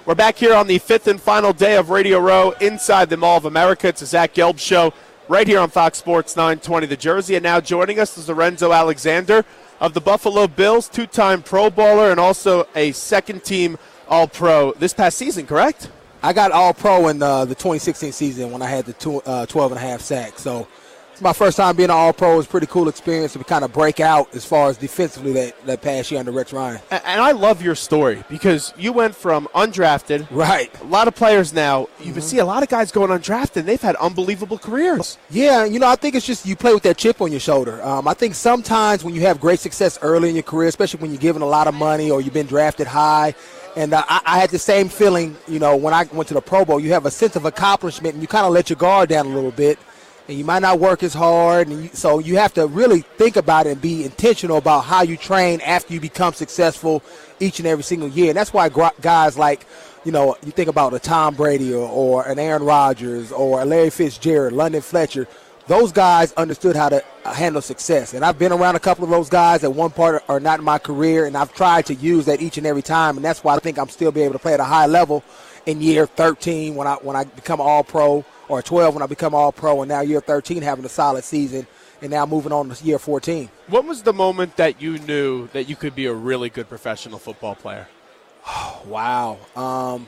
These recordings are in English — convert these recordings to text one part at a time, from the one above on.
We're back here on the fifth and final day of Radio Row inside the Mall of America. It's a Zach Gelb show right here on Fox Sports 920 The Jersey. And now joining us is Lorenzo Alexander of the Buffalo Bills, two-time Pro Bowler and also a second-team All-Pro this past season, correct? I got All-Pro in the 2016 season when I had the 12.5 sacks. So it's my first time being an All-Pro. It was a pretty cool experience to kind of break out as far as defensively that past year under Rex Ryan. And I love your story because you went from undrafted. Right. A lot of players now, you can see a lot of guys going undrafted, and they've had unbelievable careers. Yeah, I think it's just you play with that chip on your shoulder. I think sometimes when you have great success early in your career, especially when you're given a lot of money or you've been drafted high, and I had the same feeling, when I went to the Pro Bowl. You have a sense of accomplishment, and you kind of let your guard down a little bit, and you might not work as hard. And so you have to really think about it and be intentional about how you train after you become successful each and every single year. And that's why guys like, you think about a Tom Brady or an Aaron Rodgers or a Larry Fitzgerald, London Fletcher, those guys understood how to handle success. And I've been around a couple of those guys at one part or not in my career, and I've tried to use that each and every time. And that's why I think I'm still be able to play at a high level in year 13 when I become All-Pro, or 12 when I become All-Pro, and now year 13 having a solid season, and now moving on to year 14. What was the moment that you knew that you could be a really good professional football player? Oh, wow.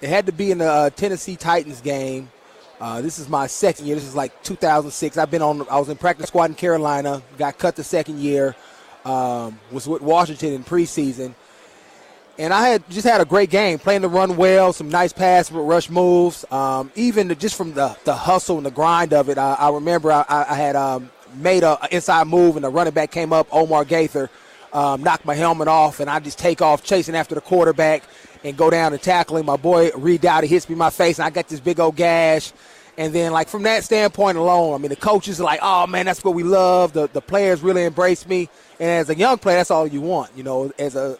It had to be in the Tennessee Titans game. This is my second year. This is like 2006. I was in practice squad in Carolina, got cut the second year, was with Washington in preseason. And I had a great game, playing the run well, some nice pass rush moves. Even just from the hustle and the grind of it, I remember I had made an inside move, and the running back came up, Omar Gaither, knocked my helmet off, and I just take off chasing after the quarterback and go down and tackle him. My boy Reed Dowdy hits me in my face, and I got this big old gash. And then, from that standpoint alone, the coaches are like, oh, man, that's what we love. The players really embrace me. And as a young player, that's all you want, as a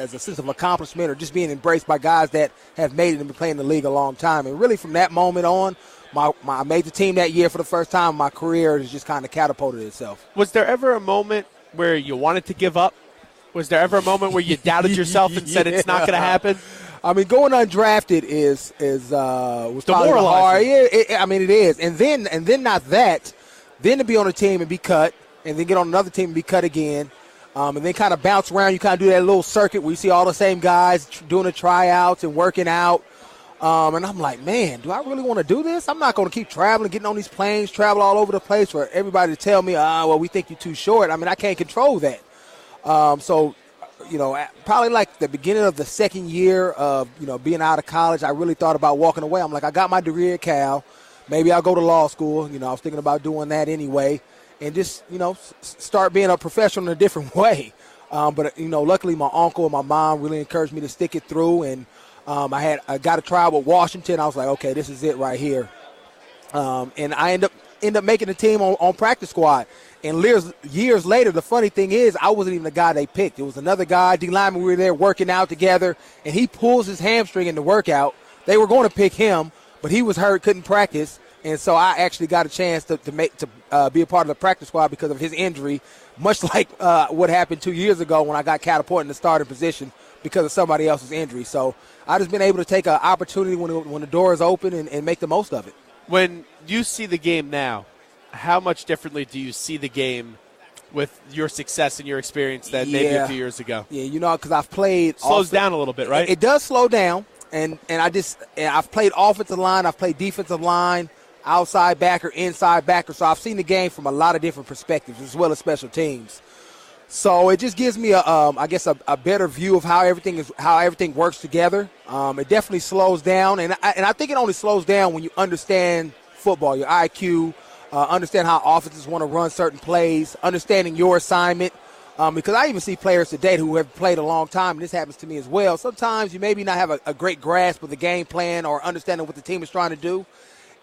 sense of accomplishment or just being embraced by guys that have made it and been playing in the league a long time. And really from that moment on, I made the team that year for the first time. My career has just kind of catapulted itself. Was there ever a moment where you wanted to give up? Was there ever a moment where you doubted yourself and said it's not going to happen? Going undrafted was probably hard. Yeah, it is. And then not that. Then to be on a team and be cut, and then get on another team and be cut again, and then kind of bounce around. You kind of do that little circuit where you see all the same guys doing the tryouts and working out. And I'm like, man, do I really want to do this? I'm not going to keep traveling, getting on these planes, travel all over the place for everybody to tell me, well, we think you're too short. I can't control that. Probably like the beginning of the second year of, being out of college, I really thought about walking away. I'm like, I got my degree at Cal. Maybe I'll go to law school. I was thinking about doing that anyway and just, start being a professional in a different way. But luckily my uncle and my mom really encouraged me to stick it through. And I got a trial with Washington. I was like, okay, this is it right here. And I end up making the team on practice squad. And years later, the funny thing is, I wasn't even the guy they picked. It was another guy, D lineman. We were there working out together, and he pulls his hamstring in the workout. They were going to pick him, but he was hurt, couldn't practice. And so I actually got a chance to be a part of the practice squad because of his injury, much like what happened 2 years ago when I got catapulted in the starting position because of somebody else's injury. So I just been able to take an opportunity when the door is open and make the most of it. When you see the game now, how much differently do you see the game with your success and your experience than maybe a few years ago? Yeah, because I've played. Slows down a little bit, right? It does slow down, and I've played offensive line, I've played defensive line, outside backer, inside backer. So I've seen the game from a lot of different perspectives as well as special teams. So it just gives me a better view of how everything works together. It definitely slows down, and I think it only slows down when you understand football, your IQ. Understand how offenses want to run certain plays, understanding your assignment. Because I even see players today who have played a long time, and this happens to me as well. Sometimes you maybe not have a great grasp of the game plan or understanding what the team is trying to do,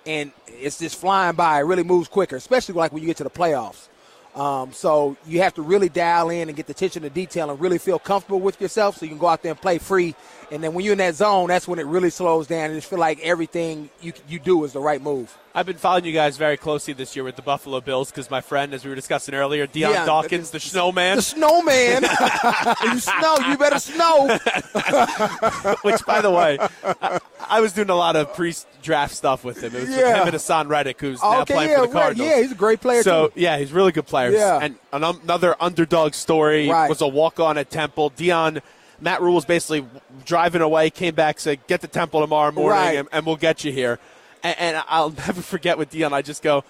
and it's just flying by. It really moves quicker, especially like when you get to the playoffs. So you have to really dial in and get the attention to detail and really feel comfortable with yourself so you can go out there and play free. And then when you're in that zone, that's when it really slows down and just feel like everything you do is the right move. I've been following you guys very closely this year with the Buffalo Bills because my friend, as we were discussing earlier, Deion Dawkins, the snowman. The snowman. You better snow. Which, by the way, I was doing a lot of pre-draft stuff with him. It was with him and Hassan Reddick, who's now playing for the Cardinals. Yeah, he's a great player, too. So, yeah, he's a really good player. Yeah. And another underdog story was a walk-on at Temple. Matt Rule was basically driving away, came back, said, get to Temple tomorrow morning, and we'll get you here. And I'll never forget with Deion, I just go,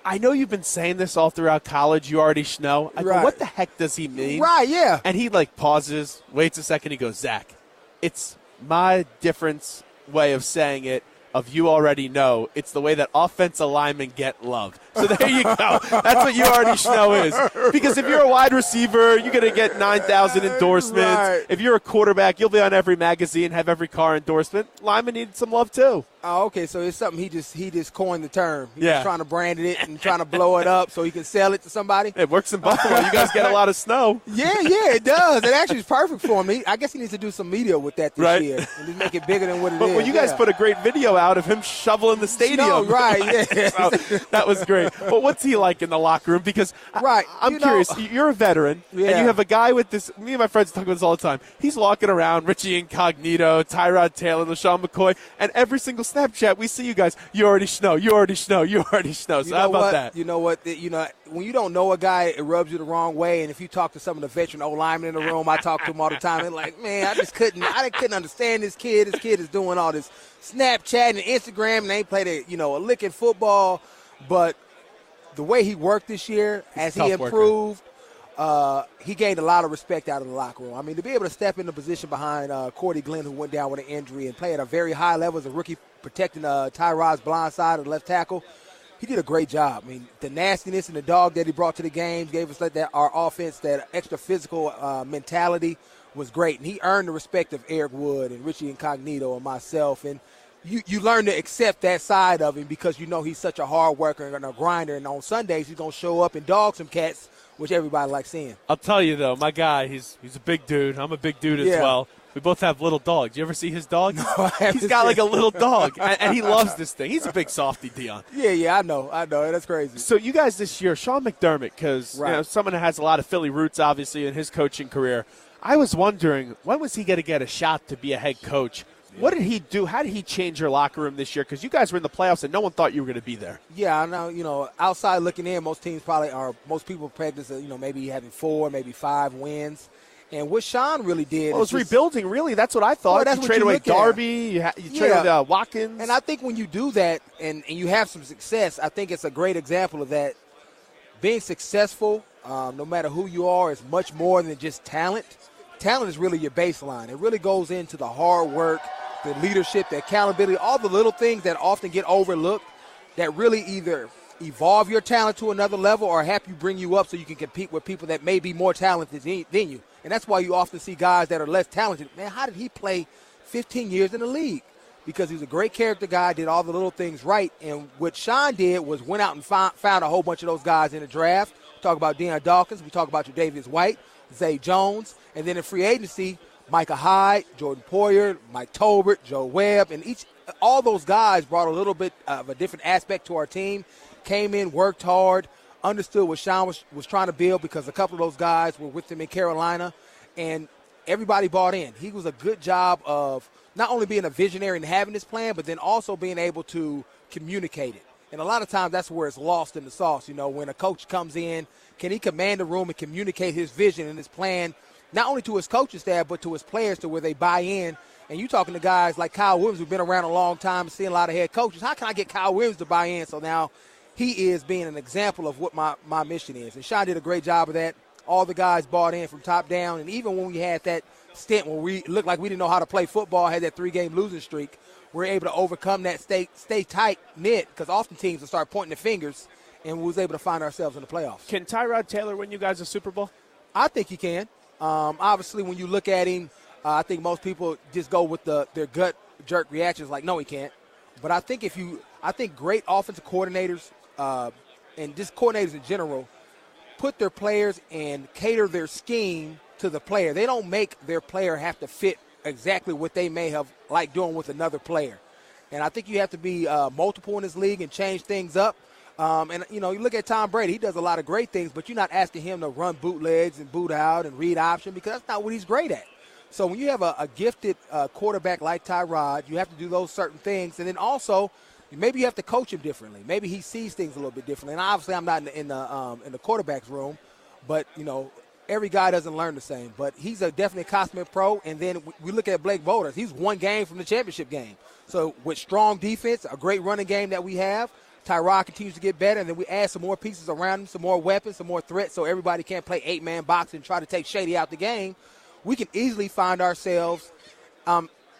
I know you've been saying this all throughout college. You already know. I go, what the heck does he mean? Right, yeah. And he, pauses, waits a second. He goes, Zach, it's my different way of saying it. Of you already know. It's the way that offensive linemen get love. So there you go. That's what you already know is. Because if you're a wide receiver, you're going to get 9,000 endorsements. Right. If you're a quarterback, you'll be on every magazine, have every car endorsement. Linemen need some love too. Oh, okay. So it's something he just coined the term. He's just trying to brand it and trying to blow it up so he can sell it to somebody. It works in Buffalo. You guys get a lot of snow. Yeah, it does. It actually is perfect for him. I guess he needs to do some media with that this year and just make it bigger than what it is. But when you guys put a great video out of him shoveling the stadium. No, right, yeah. So that was great. But what's he like in the locker room? Because I'm curious. You're a veteran, and you have a guy with this. Me and my friends talk about this all the time. He's walking around, Richie Incognito, Tyrod Taylor, LaShawn McCoy, and every single Snapchat we see you guys, you already know. So how about that? You know what? When you don't know a guy, it rubs you the wrong way. And if you talk to some of the veteran old linemen in the room, I talk to them all the time. They're like, man, I couldn't understand this kid. This kid is doing all this Snapchat and Instagram, and they ain't played a lick in football. But the way he worked this year, as he improved, he gained a lot of respect out of the locker room. I mean, to be able to step in the position behind Cordy Glenn, who went down with an injury, and play at a very high level as a rookie, protecting Tyrod's blind side of the left tackle, he did a great job. I mean, the nastiness and the dog that he brought to the game gave us our offense, that extra physical mentality was great. And he earned the respect of Eric Wood and Richie Incognito and myself. And you learn to accept that side of him because you know he's such a hard worker and a grinder. And on Sundays, he's going to show up and dog some cats, which everybody likes seeing. I'll tell you, though, my guy, he's a big dude. I'm a big dude as well. We both have little dogs. You ever see his dog? No, he's got like a little dog, and he loves this thing. He's a big softy, Deion. Yeah, I know. That's crazy. So you guys this year, Sean McDermott, because someone that has a lot of Philly roots, obviously, in his coaching career, I was wondering, when was he going to get a shot to be a head coach? What did he do? How did he change your locker room this year? Because you guys were in the playoffs and no one thought you were going to be there. Yeah, I know. Outside looking in, most people practice, maybe having 4, maybe 5 wins. And what Sean really did was rebuilding, really. That's what I thought. Well, you traded away Darby. You traded Watkins. And I think when you do that and you have some success, I think it's a great example of that. Being successful, no matter who you are, is much more than just talent. Talent is really your baseline. It really goes into the hard work, the leadership, the accountability, all the little things that often get overlooked that really either evolve your talent to another level or help you bring you up so you can compete with people that may be more talented than you. And that's why you often see guys that are less talented. Man, how did he play 15 years in the league? Because he was a great character guy, did all the little things right. And what Sean did was went out and found a whole bunch of those guys in the draft. We talk about Deion Dawkins. We talk about Tre'Davious White, Zay Jones. And then in free agency, Micah Hyde, Jordan Poyer, Mike Tolbert, Joe Webb. And all those guys brought a little bit of a different aspect to our team. Came in, worked hard, understood what Sean was trying to build because a couple of those guys were with him in Carolina, and everybody bought in. He was a good job of not only being a visionary and having this plan, but then also being able to communicate it. And a lot of times that's where it's lost in the sauce. When a coach comes in, can he command the room and communicate his vision and his plan, not only to his coaching staff, but to his players to where they buy in. And you talking to guys like Kyle Williams who've been around a long time and seen a lot of head coaches. How can I get Kyle Williams to buy in? So now he is being an example of what my mission is. And Sean did a great job of that. All the guys bought in from top down. And even when we had that stint where we looked like we didn't know how to play football, had that 3-game losing streak, we were able to overcome that, stay tight-knit, because often teams will start pointing their fingers, and we was able to find ourselves in the playoffs. Can Tyrod Taylor win you guys a Super Bowl? I think he can. Obviously, when you look at him, I think most people just go with their gut jerk reactions like, no, he can't. But I think great offensive coordinators, and just coordinators in general, put their players and cater their scheme to the player. They don't make their player have to fit exactly what they may have liked doing with another player. And I think you have to be multiple in this league and change things up. You look at Tom Brady. He does a lot of great things, but you're not asking him to run bootlegs and boot out and read option because that's not what he's great at. So when you have a gifted quarterback like Tyrod, you have to do those certain things. And then also, maybe you have to coach him differently. Maybe he sees things a little bit differently. And obviously I'm not in the quarterback's room, but, every guy doesn't learn the same. But he's definitely a consummate pro. And then we look at Blake Bortles. He's one game from the championship game. So with strong defense, a great running game that we have, Tyrod continues to get better, and then we add some more pieces around him, some more weapons, some more threats, so everybody can't play 8-man box and try to take Shady out the game. We can easily find ourselves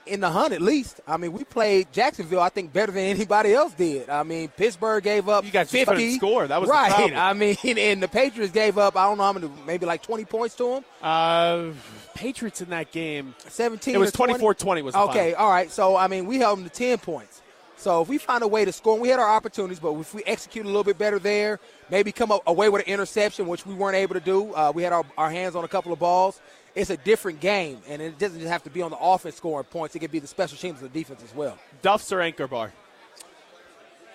in the hunt at least. I mean, we played Jacksonville, I think, better than anybody else did. I mean, Pittsburgh gave up 50. You guys just couldn't score. That was right. The problem. I mean, and the Patriots gave up, I don't know how many, maybe like 20 points to them. Patriots in that game. 17 It was 24-20 was the okay, final. all right. So, I mean, we held them to 10 points. So if we find a way to score, and we had our opportunities, but if we execute a little bit better there, maybe come away with an interception, which we weren't able to do. We had our hands on a couple of balls. It's a different game, and it doesn't just have to be on the offense scoring points. It could be the special teams and the defense as well. Duffs or Anchor Bar?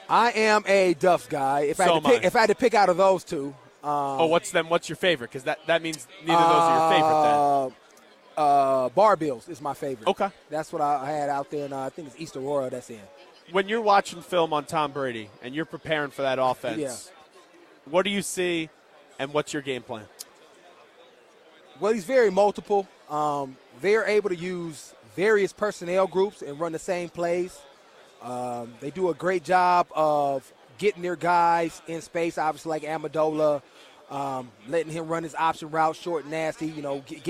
I am a Duffs guy. If I had to pick out of those two. What's your favorite? Because that means neither of those are your favorite then. Bar Bills is my favorite. Okay. That's what I had out there, and I think it's East Aurora that's in. When you're watching film on Tom Brady and you're preparing for that offense, what do you see and what's your game plan? Well, he's very multiple. They're able to use various personnel groups and run the same plays. They do a great job of getting their guys in space, obviously like Amendola, letting him run his option route, short and nasty,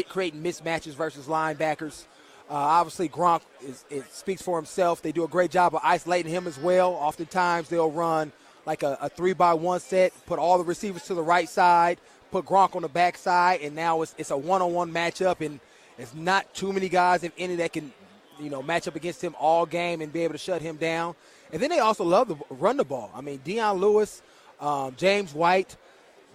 creating mismatches versus linebackers. Obviously, Gronk, it speaks for himself. They do a great job of isolating him as well. Oftentimes, they'll run like a 3-by-1 set, put all the receivers to the right side, put Gronk on the back side, and now it's a one-on-one matchup, and it's not too many guys, if any, that can, match up against him all game and be able to shut him down. And then they also love to run the ball. I mean, Deion Lewis, James White,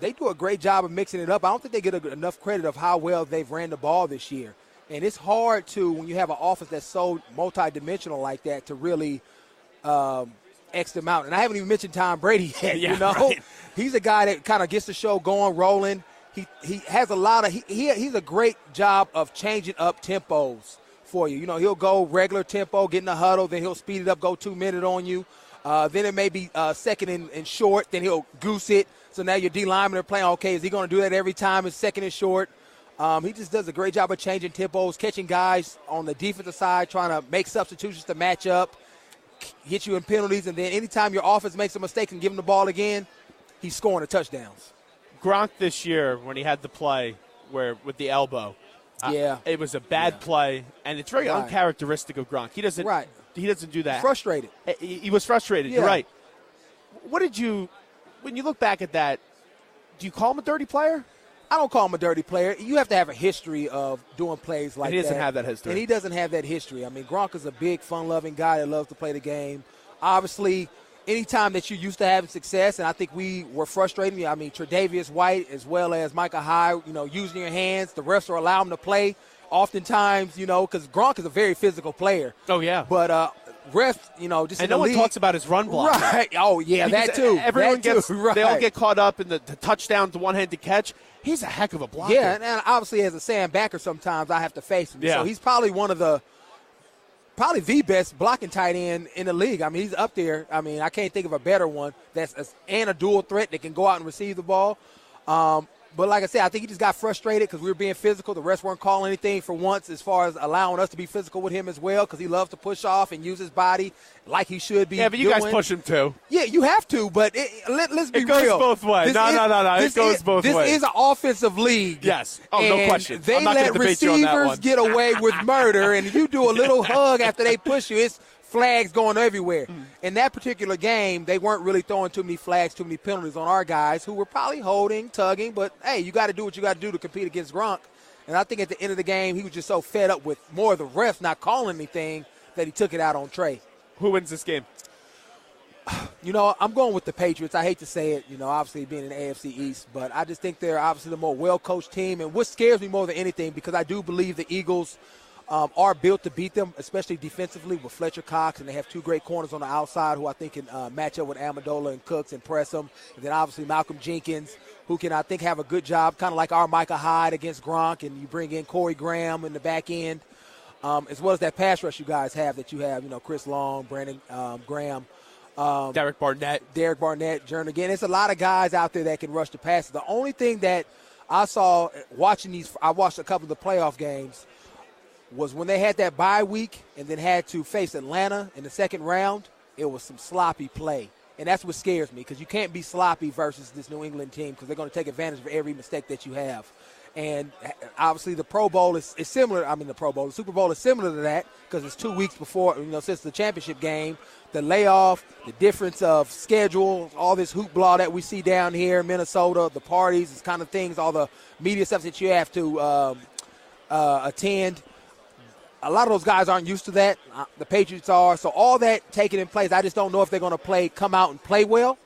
they do a great job of mixing it up. I don't think they get enough credit of how well they've ran the ball this year. And it's hard to, when you have an offense that's so multidimensional like that, to really X them out. And I haven't even mentioned Tom Brady yet, Right. He's a guy that kind of gets the show going, rolling. He has a lot of he's a great job of changing up tempos for you. He'll go regular tempo, get in the huddle, then he'll speed it up, go 2 minute on you. Then it may be second and short, then he'll goose it. So now your D linemen are playing, okay, is he going to do that every time it's second and short? He just does a great job of changing tempos, catching guys on the defensive side, trying to make substitutions to match up, get you in penalties, and then anytime your offense makes a mistake and give him the ball again, he's scoring the touchdowns. Gronk this year, when he had the play with the elbow, it was a bad play, and it's very uncharacteristic of Gronk. He doesn't do that. Frustrated. He was frustrated. Yeah. You're right. When you look back at that, do you call him a dirty player? I don't call him a dirty player. You have to have a history of doing plays like that. He doesn't have that history. And he doesn't have that history. I mean, Gronk is a big, fun-loving guy that loves to play the game. Obviously, anytime that you're used to having success, and I think we were frustrating. I mean, Tre'Davious White as well as Micah Hyde, using your hands. The refs are allowing him to play. Oftentimes, because Gronk is a very physical player. Oh, yeah. But refs, just and no one talks about his run block. Right. Oh, yeah, because that too. Everyone gets. Right. They all get caught up in the touchdown to one-handed catch. He's a heck of a blocker. Yeah, and obviously as a Sam backer sometimes I have to face him. Yeah. So he's probably probably the best blocking tight end in the league. I mean, he's up there. I mean, I can't think of a better one and a dual threat that can go out and receive the ball. But like I said, I think he just got frustrated because we were being physical. The refs weren't calling anything for once as far as allowing us to be physical with him as well because he loves to push off and use his body like he should be. Yeah, but you guys push him too. Yeah, you have to, but let's be real. It goes both ways. No. It goes both ways. This is an offensive league. Yes. Oh, no question. They let receivers get away with murder, and you do a little hug after they push you. It's flags going everywhere. In that particular game, they weren't really throwing too many flags, too many penalties on our guys who were probably holding, tugging, but, hey, you got to do what you got to do to compete against Gronk. And I think at the end of the game, he was just so fed up with more of the refs not calling anything that he took it out on Trey. Who wins this game? I'm going with the Patriots. I hate to say it, obviously being in the AFC East, but I just think they're obviously the more well-coached team. And what scares me more than anything, because I do believe the Eagles are built to beat them, especially defensively with Fletcher Cox, and they have two great corners on the outside who I think can match up with Amendola and Cooks and press them. And then obviously Malcolm Jenkins, who can, I think, have a good job, kind of like our Micah Hyde against Gronk, and you bring in Corey Graham in the back end, as well as that pass rush you guys have that you have, Chris Long, Brandon Graham. Derek Barnett, Jernigan. It's a lot of guys out there that can rush the passes. The only thing that I saw watching I watched a couple of the playoff games, was when they had that bye week and then had to face Atlanta in the second round, it was some sloppy play. And that's what scares me, because you can't be sloppy versus this New England team, because they're going to take advantage of every mistake that you have. And obviously the Pro Bowl is similar. The Super Bowl is similar to that, because it's 2 weeks before, since the championship game. The layoff, the difference of schedule, all this hoopla that we see down here in Minnesota, the parties, this kind of things, all the media stuff that you have to attend. A lot of those guys aren't used to that. The Patriots are. So all that taken in place, I just don't know if they're going to come out and play well.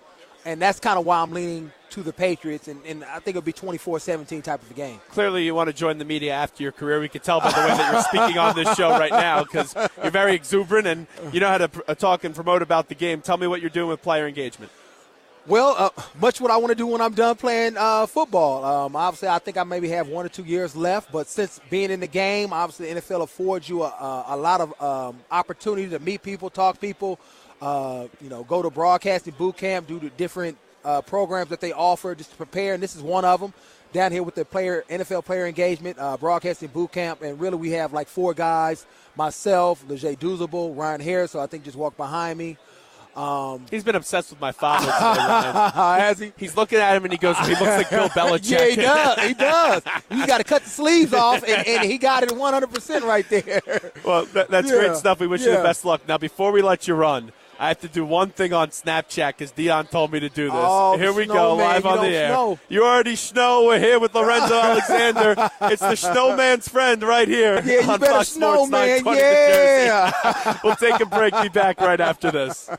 And that's kind of why I'm leaning to the Patriots, and I think it'll be 24-17 type of a game. Clearly you want to join the media after your career. We can tell by the way that you're speaking on this show right now, because you're very exuberant and you know how to talk and promote about the game. Tell me what you're doing with player engagement. Well, much what I want to do when I'm done playing football. Obviously, I think I maybe have 1 or 2 years left, but since being in the game, obviously the NFL affords you a lot of opportunity to meet people, talk to people, go to broadcasting boot camp, do the different programs that they offer just to prepare, and this is one of them. Down here with the NFL player engagement, broadcasting boot camp, and really we have like 4 guys, myself, Leger Douzable, Ryan Harris, so I think just walked behind me. He's been obsessed with my father. Has he? He's looking at him and he goes, he looks like Bill Belichick. Yeah, he does. You got to cut the sleeves off, and he got it 100% right there. Well, that's great stuff. We wish you the best luck. Now, before we let you run, I have to do one thing on Snapchat because Dion told me to do this. Oh, here we go, live on the air. You already snow. We're here with Lorenzo Alexander. It's the snowman's friend right here. Yeah, you on better Fox snow, Sports man. 920 Yeah. The Jersey. We'll take a break. Be back right after this.